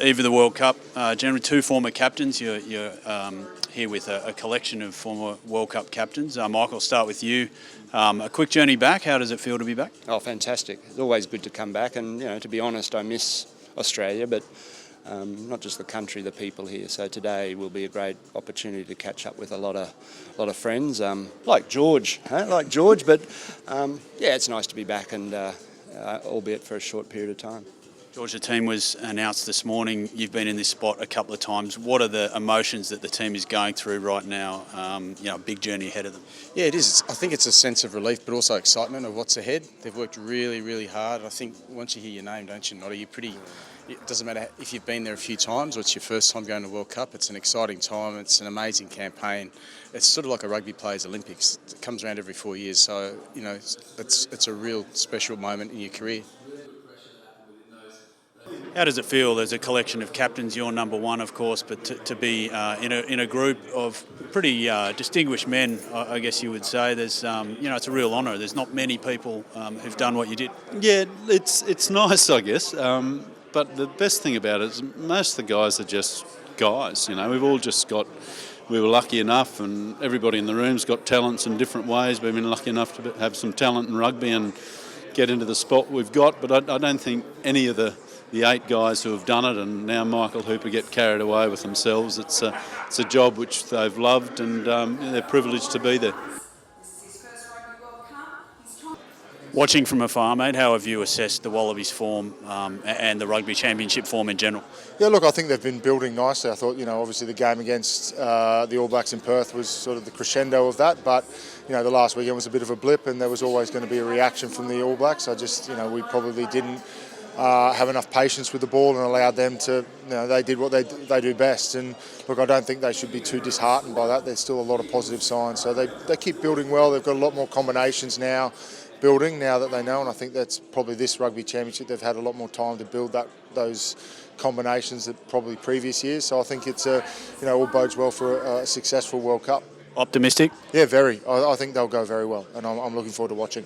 Eve of the World Cup, generally two former captains. You're here with a collection of former World Cup captains. Michael, I'll start with you. A quick journey back. How does it feel to be back? Oh, fantastic. It's always good to come back, and to be honest, I miss Australia, but not just the country, the people here. So today will be a great opportunity to catch up with a lot of friends, like George, but it's nice to be back, and albeit for a short period of time. George, the team was announced this morning. You've been in this spot a couple of times. What are the emotions that the team is going through right now? A big journey ahead of them. Yeah, it is. I think it's a sense of relief, but also excitement of what's ahead. They've worked really, really hard. I think once you hear your name, don't you, Noddy? It doesn't matter if you've been there a few times or it's your first time going to World Cup. It's an exciting time. It's an amazing campaign. It's sort of like a rugby players Olympics. It comes around every 4 years. So, it's a real special moment in your career. How does it feel? There's a collection of captains. You're number one, of course, but to be in a group of pretty distinguished men, I guess you would say. There's it's a real honour. There's not many people who've done what you did. Yeah, it's nice, I guess. But the best thing about it is most of the guys are just guys. We've all just got. We were lucky enough, and everybody in the room's got talents in different ways. We've been lucky enough to have some talent in rugby and get into the spot we've got. But I don't think any of the 8 guys who have done it, and now Michael Hooper, get carried away with themselves. It's a job which they've loved, and they're privileged to be there. Watching from afar, mate, how have you assessed the Wallabies form and the Rugby Championship form in general? Yeah, look, I think they've been building nicely. I thought, obviously the game against the All Blacks in Perth was sort of the crescendo of that, but, the last weekend was a bit of a blip, and there was always going to be a reaction from the All Blacks. We probably didn't have enough patience with the ball and allowed them to, they did what they do best. And look, I don't think they should be too disheartened by that. There's still a lot of positive signs. So they keep building well. They've got a lot more combinations now that they know, and I think that's probably this Rugby Championship. They've had a lot more time to build those combinations than probably previous years. So I think it's all bodes well for a successful World Cup. Optimistic? Yeah, very. I think they'll go very well, and I'm looking forward to watching.